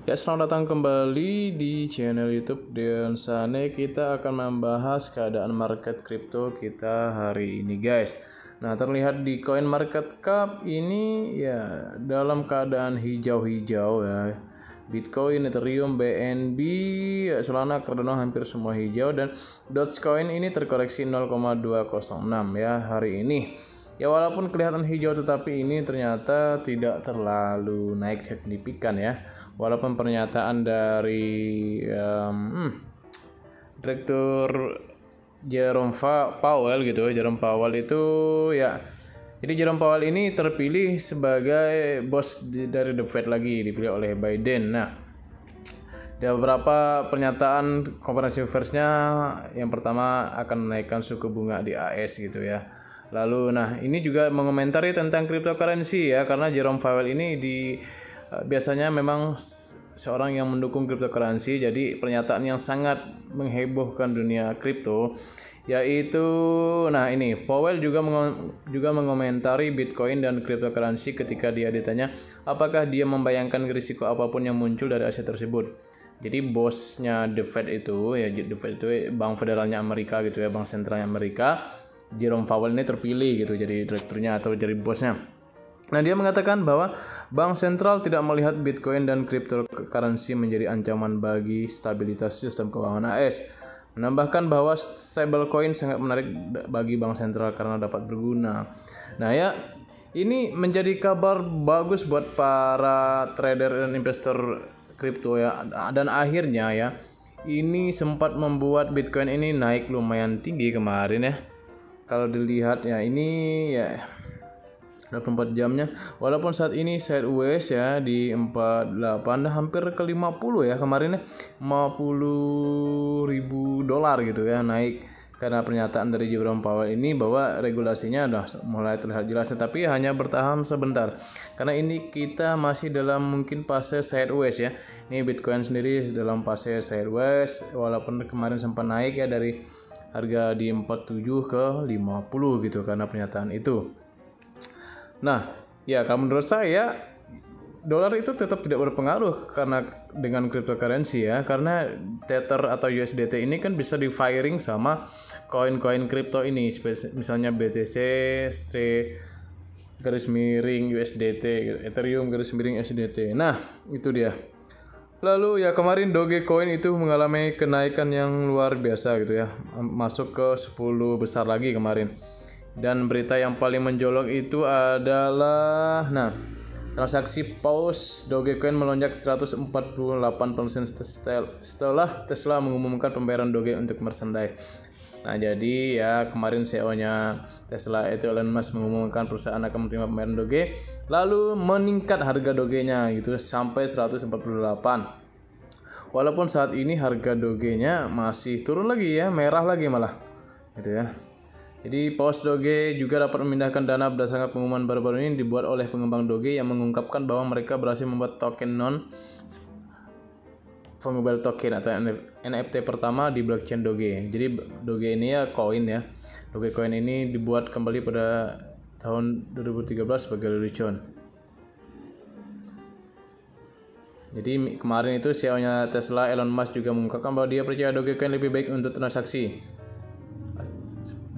Ya, selamat datang kembali di channel YouTube Deon Sane. Kita akan membahas keadaan market kripto kita hari ini, guys. Nah, terlihat di CoinMarketCap ini ya dalam keadaan hijau-hijau ya. Bitcoin, Ethereum, BNB, ya, Solana, Cardano hampir semua hijau, dan Dogecoin ini terkoreksi 0,206 ya hari ini. Ya, walaupun kelihatan hijau tetapi ini ternyata tidak terlalu naik signifikan ya. Walaupun pernyataan dari Direktur Jerome Powell gitu, Jerome Powell itu ya, jadi Jerome Powell ini terpilih sebagai bos dari The Fed lagi, dipilih oleh Biden. Nah, ada beberapa pernyataan konferensi persnya. Yang pertama akan menaikkan suku bunga di AS gitu ya. Lalu nah ini juga mengomentari tentang cryptocurrency ya, karena Jerome Powell ini biasanya memang seorang yang mendukung cryptocurrency. Jadi pernyataan yang sangat menghebohkan dunia kripto yaitu, nah ini Powell juga mengomentari Bitcoin dan cryptocurrency ketika dia ditanya apakah dia membayangkan risiko apapun yang muncul dari aset tersebut. Jadi bosnya The Fed itu ya, The Fed itu bank federalnya Amerika gitu ya, bank sentralnya Amerika. Jerome Powell ini terpilih gitu jadi direkturnya atau jadi bosnya. Nah, dia mengatakan bahwa bank sentral tidak melihat Bitcoin dan cryptocurrency menjadi ancaman bagi stabilitas sistem keuangan AS. Menambahkan bahwa stablecoin sangat menarik bagi bank sentral karena dapat berguna. Nah ya, ini menjadi kabar bagus buat para trader dan investor kripto ya. Dan akhirnya ya, ini sempat membuat Bitcoin ini naik lumayan tinggi kemarin ya. Kalau dilihat ya, ini ya 24 jamnya, walaupun saat ini sideways ya di 48, hampir ke 50 ya kemarin ya, $50.000 gitu ya naik karena pernyataan dari Jerome Powell ini bahwa regulasinya udah mulai terlihat jelas, tetapi hanya bertahan sebentar karena ini kita masih dalam mungkin fase sideways ya. Ini Bitcoin sendiri dalam fase sideways, walaupun kemarin sempat naik ya dari harga di 47 ke 50 gitu karena pernyataan itu. Nah, ya kalau menurut saya dolar itu tetap tidak berpengaruh karena dengan cryptocurrency ya, karena Tether atau USDT ini kan bisa di firing sama koin-koin kripto ini, misalnya BTC, garis miring USDT, Ethereum garis miring USDT. Nah, itu dia. Lalu ya kemarin Dogecoin itu mengalami kenaikan yang luar biasa gitu ya, masuk ke 10 besar lagi kemarin. Dan berita yang paling menjolok itu adalah transaksi pause Dogecoin melonjak 148% setelah Tesla mengumumkan pembayaran Doge untuk merchandise. Nah, jadi ya kemarin CEO-nya Tesla itu Elon Musk mengumumkan perusahaan akan menerima pembayaran Doge, lalu meningkat harga Doge-nya gitu sampai 148. Walaupun saat ini harga Doge-nya masih turun lagi ya, merah lagi malah gitu ya. Jadi pause Doge juga dapat memindahkan dana berdasarkan pengumuman baru-baru ini dibuat oleh pengembang Doge yang mengungkapkan bahwa mereka berhasil membuat token non-fungible token atau NFT pertama di blockchain Doge. Jadi Doge ini ya koin ya. Dogecoin ini dibuat kembali pada tahun 2013 sebagai lelucon. Jadi kemarin itu CEO-nya Tesla Elon Musk juga mengungkapkan bahwa dia percaya Dogecoin lebih baik untuk transaksi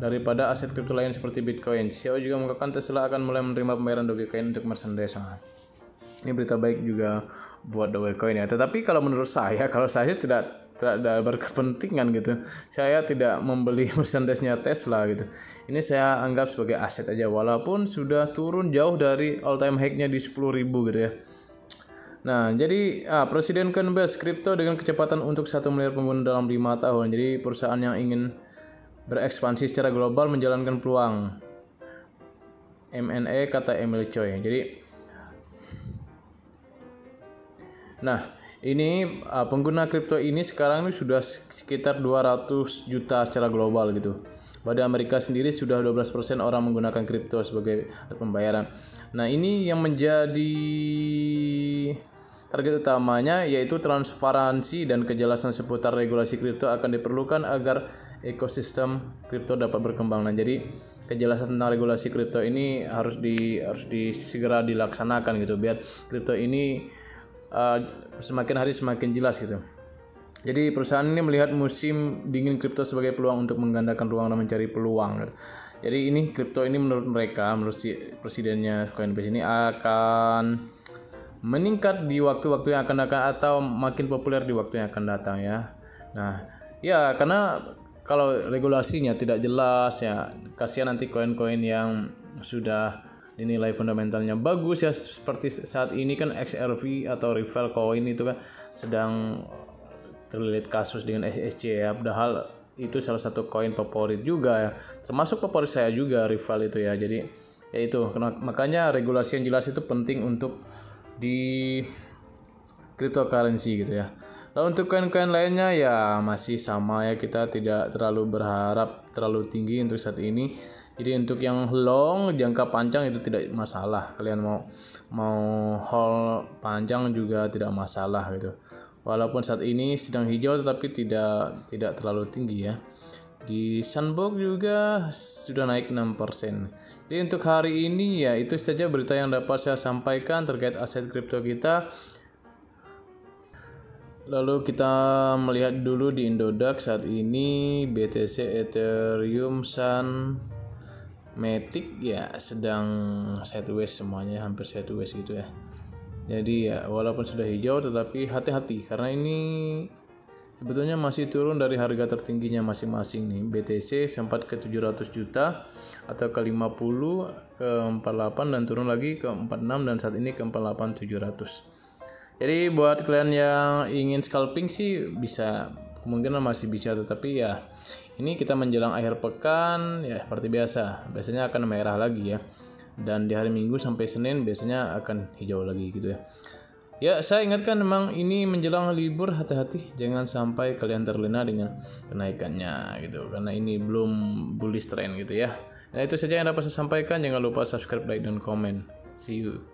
daripada aset kripto lain seperti Bitcoin. CEO juga mengungkapkan Tesla akan mulai menerima pembayaran Dogecoin untuk merchandise. Ini berita baik juga buat Dogecoin ya. Tetapi kalau menurut saya, kalau saya tidak berkepentingan gitu, saya tidak membeli merchandise-nya Tesla gitu. Ini saya anggap sebagai aset aja, walaupun sudah turun jauh dari all time high-nya di 10.000 gitu ya. Nah, jadi Presiden Coinbase Crypto dengan kecepatan untuk 1 miliar pengguna dalam 5 tahun. Jadi perusahaan yang ingin berekspansi secara global menjalankan peluang M&A, kata Emil Choi. Jadi nah ini pengguna kripto ini sekarang ini sudah sekitar 200 juta secara global gitu. Pada Amerika sendiri sudah 12% orang menggunakan kripto sebagai pembayaran. Nah, ini yang menjadi target utamanya yaitu transparansi dan kejelasan seputar regulasi kripto akan diperlukan agar ekosistem kripto dapat berkembang. Nah, jadi kejelasan tentang regulasi kripto ini harus segera dilaksanakan gitu biar kripto ini semakin hari semakin jelas gitu. Jadi perusahaan ini melihat musim dingin kripto sebagai peluang untuk menggandakan ruang dan mencari peluang. Jadi ini kripto ini menurut mereka, menurut presidennya Coinbase ini akan meningkat di waktu-waktu yang akan datang atau makin populer di waktu yang akan datang ya. Nah, ya karena kalau regulasinya tidak jelas ya, kasihan nanti koin-koin yang sudah dinilai fundamentalnya bagus ya, seperti saat ini kan XRP atau Rival Coin itu kan sedang terlilit kasus dengan SEC ya, padahal itu salah satu koin favorit juga ya, termasuk favorit saya juga Rival itu ya. Jadi ya itu, makanya regulasi yang jelas itu penting untuk di cryptocurrency gitu ya. Lalu untuk koin-koin lainnya ya masih sama ya, kita tidak terlalu berharap terlalu tinggi untuk saat ini. Jadi untuk yang long jangka panjang itu tidak masalah, kalian mau hold panjang juga tidak masalah gitu. Walaupun saat ini sedang hijau tetapi tidak terlalu tinggi ya. Di Sandbox juga sudah naik 6%. Jadi untuk hari ini ya itu saja berita yang dapat saya sampaikan terkait aset kripto kita. Lalu kita melihat dulu di Indodax saat ini BTC, Ethereum, Sun, Matic ya sedang sideways semuanya, hampir sideways gitu ya. Jadi ya walaupun sudah hijau tetapi hati-hati karena ini sebetulnya masih turun dari harga tertingginya masing-masing nih. BTC sempat ke 700 juta atau ke 50, ke 48 dan turun lagi ke 46 dan saat ini ke 48 700. Jadi buat kalian yang ingin scalping sih bisa, kemungkinan masih bisa, tetapi ya ini kita menjelang akhir pekan ya seperti biasanya akan merah lagi ya. Dan di hari Minggu sampai Senin biasanya akan hijau lagi gitu ya. Ya, saya ingatkan memang ini menjelang libur, hati-hati jangan sampai kalian terlena dengan kenaikannya gitu, karena ini belum bullish trend gitu ya. Nah, itu saja yang dapat saya sampaikan. Jangan lupa subscribe, like, dan komen. See you.